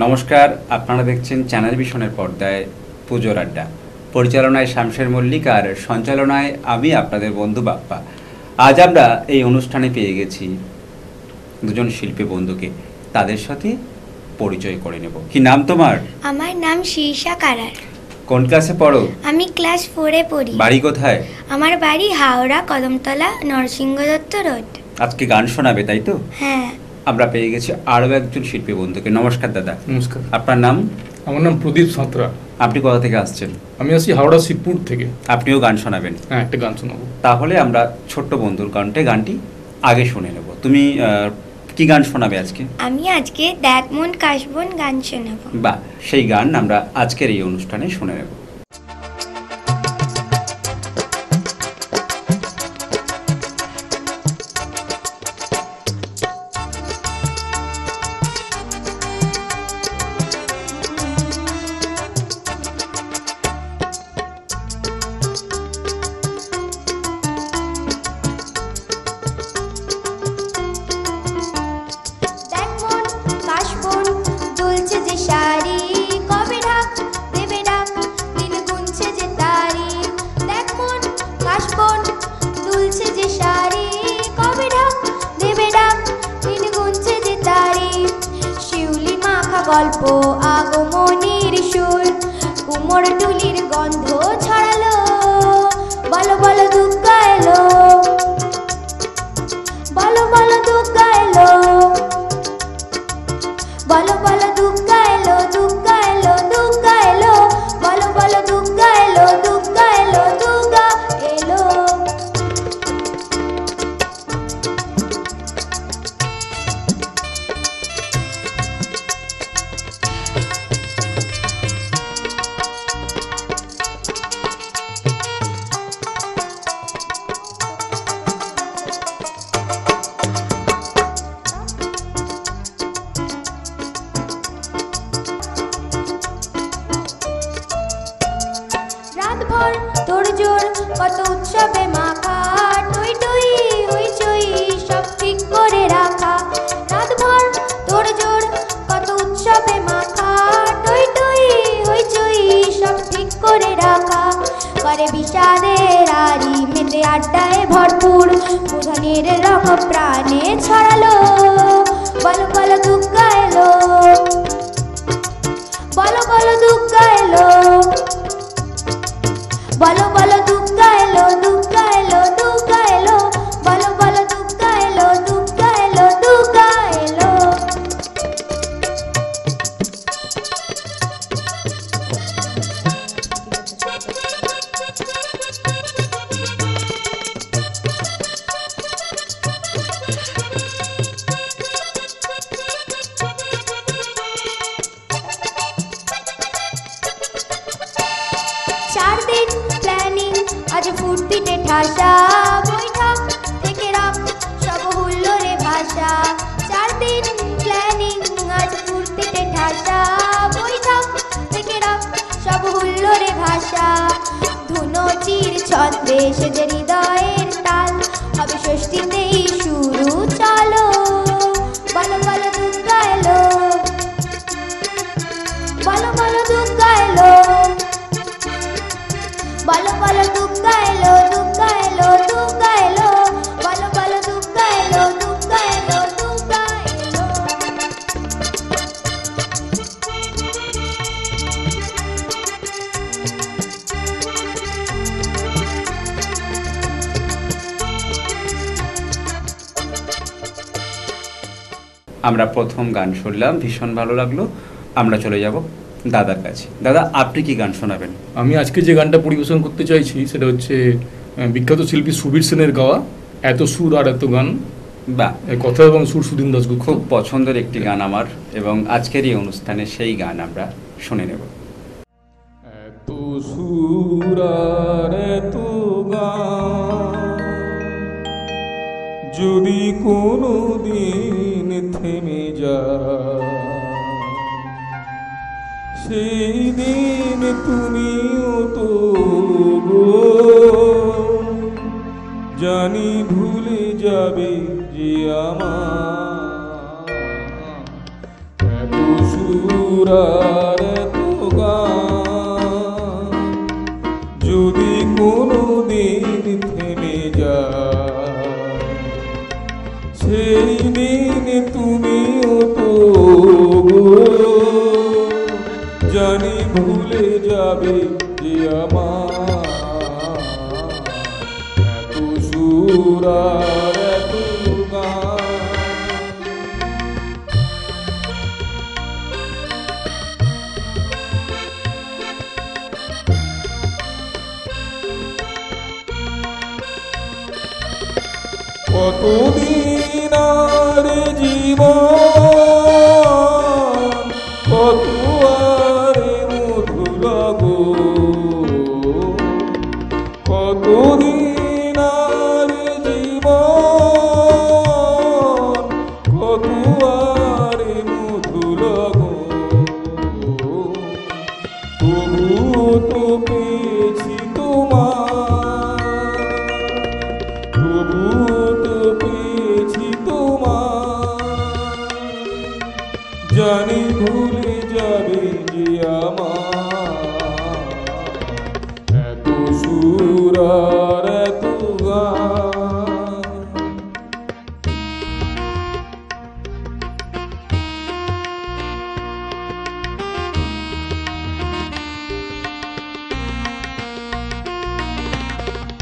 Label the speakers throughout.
Speaker 1: নমস্কার, আপনারা দেখছেন চ্যানেল ভিশনের পর্দায় পুজোর আড্ডা। পরিচালনায় শামশের মল্লিক আর সঞ্চালনায় আমি আপনাদের বন্ধু বাপ্পা। আজ আমরা এই অনুষ্ঠানে পেয়ে গেছি দুজন শিল্পী বন্ধুকে। তাদের সাথে পরিচয় করে নেব। কি নাম তোমার?
Speaker 2: আমার নাম শীর্ষা কারার।
Speaker 1: কোন ক্লাসে পড়ো?
Speaker 2: আমি ক্লাস 4-এ পড়ি।
Speaker 1: বাড়ি কোথায়?
Speaker 2: আমার বাড়ি হাওড়া, কদমতলা, নরসিংহ দত্ত রোড।
Speaker 1: আজকে গান শোনাবে, তাই তো?
Speaker 2: হ্যাঁ।
Speaker 1: আমরা পেয়ে গেছি আরও একজন শিল্পী বন্ধুকে। নমস্কার দাদা।
Speaker 3: নমস্কার।
Speaker 1: আপনার নাম?
Speaker 3: আমার নাম প্রদীপ সাঁতরা।
Speaker 1: আপনি কোথা থেকে আসছেন?
Speaker 3: আমি আসি হাওড়া শিবপুর থেকে।
Speaker 1: আপনিও গান শোনাবেন?
Speaker 3: হ্যাঁ, একটা গান শোনাবো।
Speaker 1: তাহলে আমরা ছোট্ট বন্ধুর কণ্ঠে গানটি আগে শুনে নেব। তুমি কি গান শোনাবে আজকে?
Speaker 2: আমি আজকে দেখ মন কাশবন গান শোনাবো।
Speaker 1: বাহ, সেই গান আমরা আজকের এই অনুষ্ঠানে শুনে নেব।
Speaker 2: গল্প আগমনের সুর, কুমোর টুলির গন্ধ ছড়ালো, বলো বলো দুর্গা এলো, বলো বলো দুর্গা এলো, বলো বলো দুর্গা এলো, দুর্গা এলো, দুর্গা এলো, বলো বলো দুর্গা এলো, দুর্গা এলো, দুর্গা এলো। রাতভর তোর জোর কত উৎসবে মাখা, টই টই হইচই সব ঠিক করে রাখা। রাতভর তোর জোর কত উৎসবে মাখা, টই টই হইচই সব ঠিক করে রাখা। করে বিষাদের আরি মেতে আড্ডায় ভরপুর, প্রধানের রক প্রাণে ছড়ালো, বলো বলো দুর্গা এলো, বলো বলো দুর্গা এলো, বলো বলো দুর্গা এলো, দুর্গা এলো, দুর্গা এলো, বলো বলো দুর্গা এলো, দুর্গা এলো, দুর্গা এলো। চার দিন প্ল্যানিং, আজ ফুর্তিতে ঠাসা, বৈঠক থেকে রাখ সব হুল্লোড়ে ভাষা। 4 দিন প্ল্যানিং, আজ ফুর্তিতে ঠাসা, বৈঠক থেকে রাখ সব হুল্লোড়ে ভাষা। ধুনো চির ছন্দে সেজে হৃদয়ের তাল, হবে ষষ্ঠীতেই শুরু চলো, বলো বলো দুর্গা এলো, বলো বলো দুর্গা এলো, বলো বলো দুর্গা এলো, দুর্গা এলো, দুর্গা এলো, বলো বলো দুর্গা এলো, দুর্গা এলো, দুর্গা এলো।
Speaker 1: আমরা প্রথম গান শুনলাম, ভীষণ ভালো লাগলো। আমরা চলে যাব দাদার কাছে। দাদা, আপনি কি গান শোনাবেন?
Speaker 3: আমি আজকে যে গানটা পরিবেশন করতে চাইছি সেটা হচ্ছে বিখ্যাত শিল্পী সুবীর সেনের গাওয়া এত সুর আর এত গান।
Speaker 1: বাহ,
Speaker 3: কথা এবং সুর সুদিন দাশগুপ্ত।
Speaker 1: খুব পছন্দের একটি গান আমার, এবং আজকের এই অনুষ্ঠানে সেই গান আমরা শুনে নেব।
Speaker 3: এত সুর আর এত গান যদি কোনো দিন থেমে যায়, সেই দিন তুমিও তো জানি ভুলে যাবে যে আমার এত সুর
Speaker 4: সুর আর এত গান যদি কোনো দিন থেমে যায় সেই দিন তুমিও তো জানি ভুলে যাবে যে আমার এত সুর আর এত গান। কতদিন আর জীবন কত আর মধু লাগো কতদিন আর জীবন কত আর মধু লাগো তবুও তো পেয়েছি তোমার তবুও তো পেয়েছি তোমার জানি ভুলে যাবে যে আমার এত সুর আর এত গান।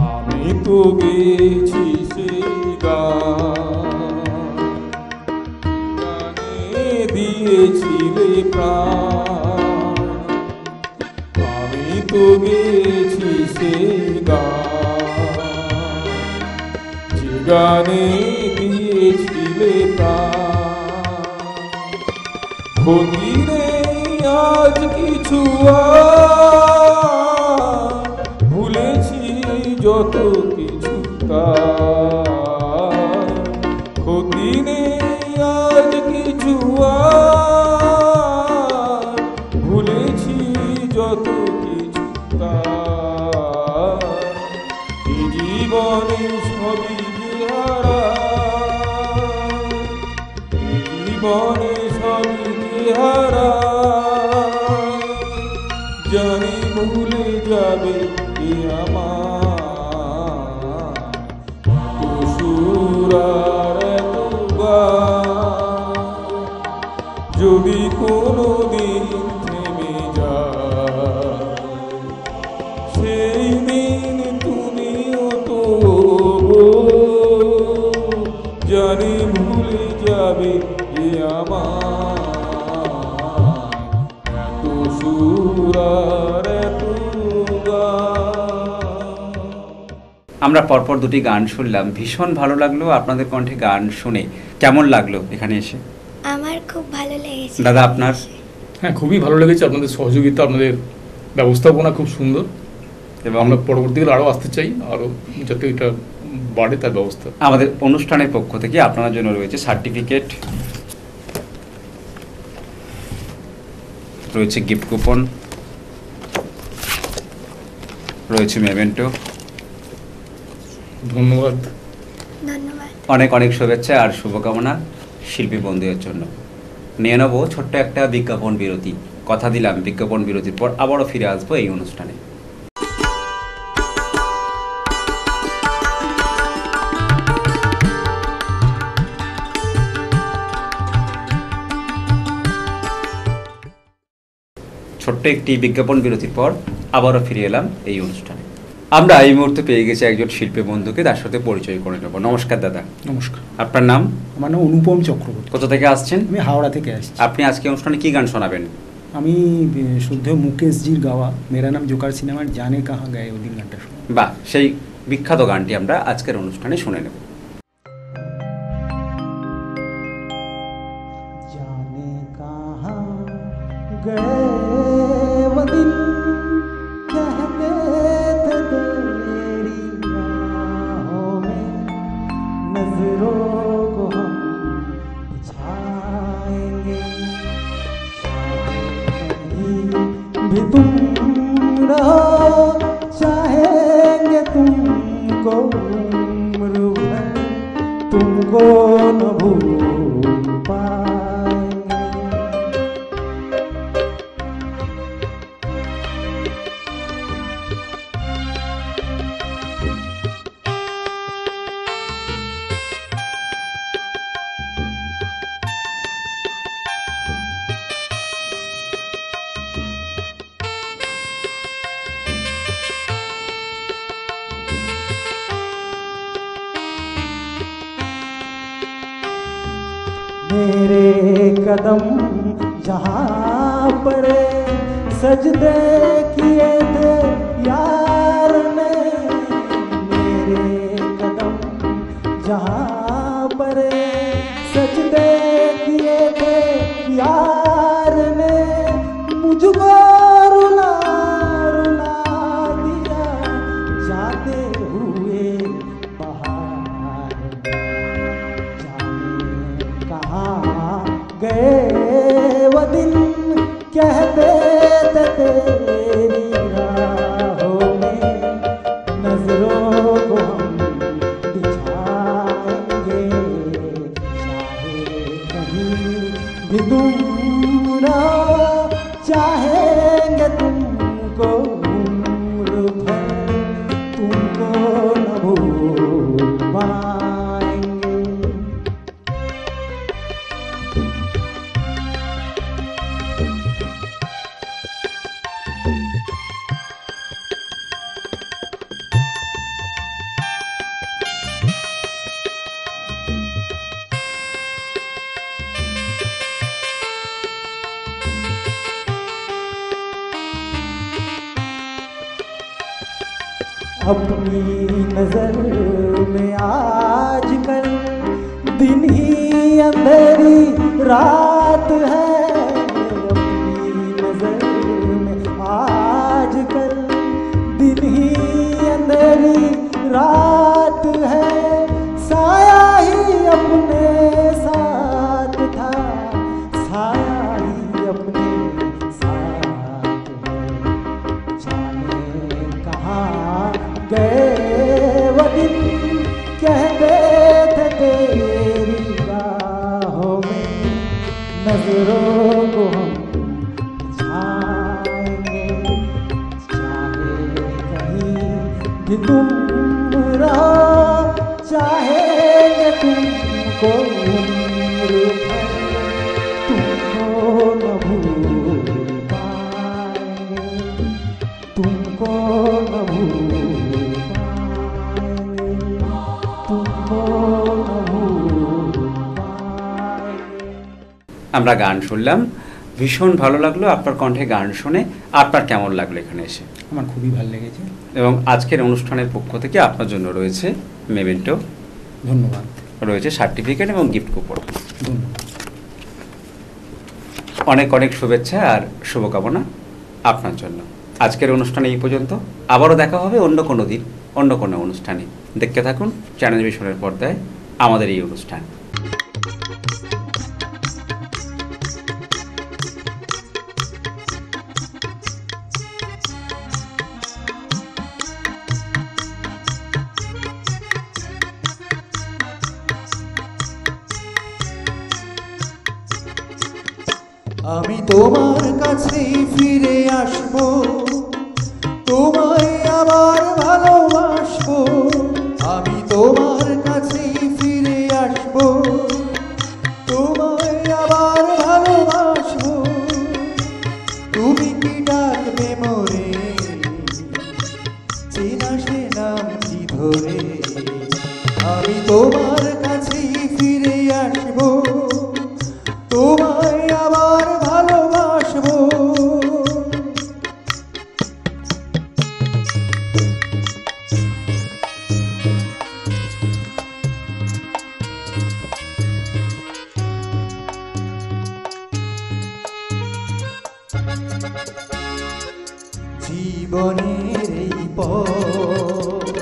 Speaker 4: আমি তো গেছি সেই গানে দিয়েছিলে প্রাণ আমি তো গেছি সেই গান যে গানে দিয়েছিলে প্রাণ ক্ষতি নেই আজ কিছু আর ভুলেছি যত কিছু তার ক্ষতি নেই আজ কিছু আর ভুলেছি যত কিছু তার এই জীবনে সবই যে হারায় এই জীবনে সবই যে হারায় জানি ভুলে যাবে যে আমার সুর আর এত গান যদি কোনো দিন থেমে যায় সেই দিন তুমিও তো জানি ভুলে যাবে যে আমার এত সুর আর এত গান।
Speaker 1: আমরা পরপর দুটি গান শুনলাম, ভীষণ ভালো লাগলো আপনাদের কণ্ঠে গান শুনে। কেমন লাগলো এখানে এসে?
Speaker 5: আমার খুব ভালো লেগেছে।
Speaker 1: দাদা আপনার?
Speaker 3: হ্যাঁ, খুবই ভালো লেগেছে। আপনাদের সহযোগিতা, আপনাদের ব্যবস্থাপনা খুব সুন্দর এবং আমরা পরবর্তীকালে আরও আসতে চাই, আরও যাতে এটা বাড়ে তার ব্যবস্থা।
Speaker 1: আমাদের অনুষ্ঠানের পক্ষ থেকে আপনার জন্য রয়েছে সার্টিফিকেট, রয়েছে গিফট কুপন, রয়েছে মেমেন্টো।
Speaker 3: ধন্যবাদ।
Speaker 5: ধন্যবাদ।
Speaker 1: অনেক অনেক শুভেচ্ছা আর শুভকামনা শিল্পী বন্ধুদের জন্য। নিয়ে নেবো ছোট্ট একটা বিজ্ঞাপন বিরতি। কথা দিলাম বিজ্ঞাপন বিরতির পর আবারও ফিরে আসবো এই অনুষ্ঠানে। ছোট্ট একটি বিজ্ঞাপন বিরতির পর আবারও ফিরে এলাম এই অনুষ্ঠানে। আমরা এই মুহূর্তে পেয়ে গেছি একজন শিল্পী বন্ধুকে, তার সাথে পরিচয় করে নেব। নমস্কার দাদা।
Speaker 6: নমস্কার।
Speaker 1: আপনার নাম?
Speaker 6: আমার নাম অনুপম চক্রবর্তী।
Speaker 1: কোথা থেকে আসছেন?
Speaker 6: আমি হাওড়া থেকে আসছি।
Speaker 1: আপনি আজকে অনুষ্ঠানে কি গান শোনাবেন?
Speaker 6: আমি শুদ্ধ মুকেশজির গাওয়া মেরা নাম জোকার সিনেমার জানে কাহা গায়ে ওদিন গানটা শুনি।
Speaker 1: বাহ, সেই বিখ্যাত গানটি আমরা আজকের অনুষ্ঠানে শুনে নেব।
Speaker 7: जाने कहाँ गए वो दिन कहते थे तेरी राहों में नजरों को हम बिछाएंगे कहीं भी तुम रहो चाहेंगे तुमको उम्र भर तुमको न भूल पाएंगे कदम जहाँ पर सजदे किए थे यार ने, मेरे कदम जहाँ पर सजदे किए थे यार ने, मुझको रुला रुला दिया जाते हुए बाहर। जाने कहाँ गए वो दिन कहते थे तेरी राहों में नजरों को हम बिछाएंगे, चाहे कहीं भी तुम रहो, चाहेंगे तुमको उम्र भर, तुमको न भूल पाएंगे। अपनी नजर में आजकल दिन ही अंधेरी रात है, अपनी नजर में आजकल दिन ही अंधेरी रात है, साया ही अपने साथ था, साया ही अपने साथ है। जाने कहाँ गए वो दिन कहते थे तेरी राहों में नजरों को हम बिछाएंगे, चाहे कहीं भी तुम रहो, चाहेंगे तुमको उम्र भर, तुमको न भूल पाएंगे, तुमको न भूल पाएंगे, तुमको न भूल पाएंगे।
Speaker 1: আমরা গান শুনলাম, ভীষণ ভালো লাগলো আপনার কণ্ঠে গান শুনে। আপনার কেমন লাগলো এখানে এসে?
Speaker 6: আমার খুবই ভালো লেগেছে।
Speaker 1: এবং আজকের অনুষ্ঠানের পক্ষ থেকে আপনার জন্য রয়েছে মেমেন্টো,
Speaker 6: ধন্যবাদ।
Speaker 1: রয়েছে সার্টিফিকেট এবং গিফট কুপন।
Speaker 6: ধন্যবাদ।
Speaker 1: অনেক অনেক শুভেচ্ছা আর শুভকামনা আপনার জন্য। আজকের অনুষ্ঠানে এই পর্যন্ত, আবারও দেখা হবে অন্য কোনো দিন অন্য কোনো অনুষ্ঠানে। দেখতে থাকুন চ্যানেল ভিশনের পর্দায় আমাদের এই অনুষ্ঠান।
Speaker 7: আমি তোমার কাছে ফিরে আসবো, তোমায় আবার ভালোবাসবো, আমি তোমার কাছে ফিরে আসবো, তোমায় আবার ভালোবাসবো। তুমি কি ডাকবে মোরে, চেনা সে নাম কি ধরে, আমি তোমার কাছে ফিরে আসবো, তোমায় আবার ভালোবাসবো। জীবনের এই পথ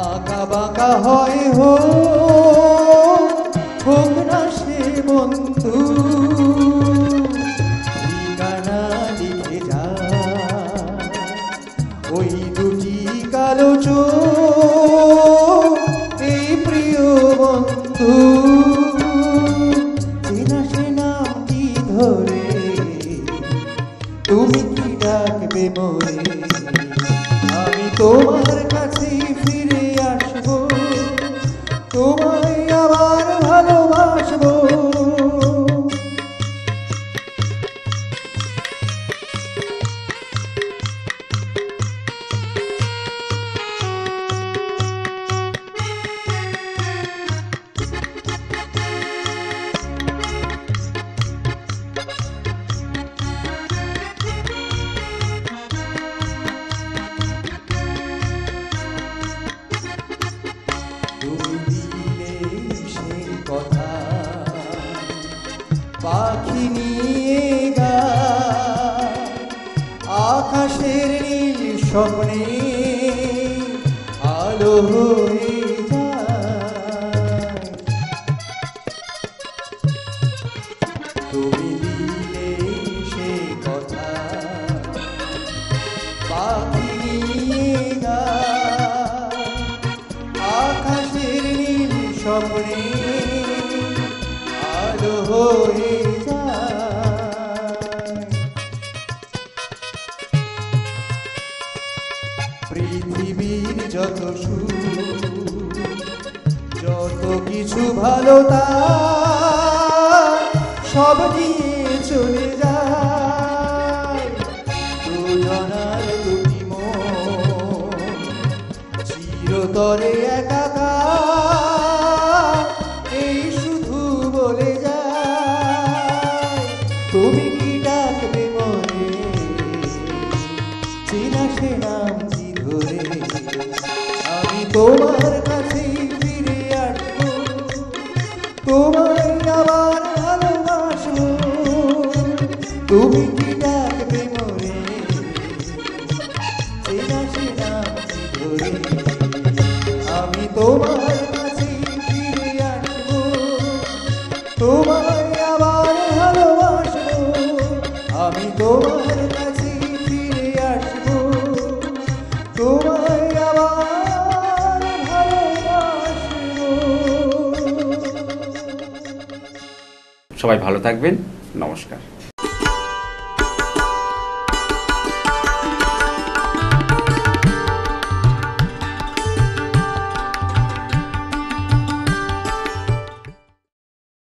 Speaker 7: আঁকা বাঁকা হয় হোক না সে বন্ধু, ঠিকানা লিখে যা ওই দুটি কালো চোখ, এই প্রিয় বন্ধু, চেনা সে নাম কি ধরে, তুমি কি ডাকবে মোরে, আমি তোমার কাছে ফিরে আসবো, তোমায় আবার ভালোবাসবো। আকাশের নীল স্বপ্নে আলো হয়ে যায়। তুমি দিলে সে কথা পাখি নিয়ে গায়, আকাশের নীল স্বপ্নে আলো হয়ে যায়। পৃথিবীর যত সুখ যত কিছু ভালো তা সব নিয়ে চলে যায়। দুজনার দুটি মন চিরতরে একাকার, এই শুধু বলে যায় তুমি কি ডাকবে মরে, চেনা সে নাম কি ধরে। আমি তোমার কাছেই ফিরে আসবো, তোমায় আবার ভালোবাসবো। তুমি কি ডাকবে মরে, চেনা সে নাম কি ধরে। আমি তোমার কাছেই ফিরে আসবো, তোমায় আবার ভালোবাসবো। আমি তোমার কাছেই ফিরে আসবো, তোমায় আবার ভালোবাসবো।
Speaker 1: সবাই ভালো থাকবেন, নমস্কার।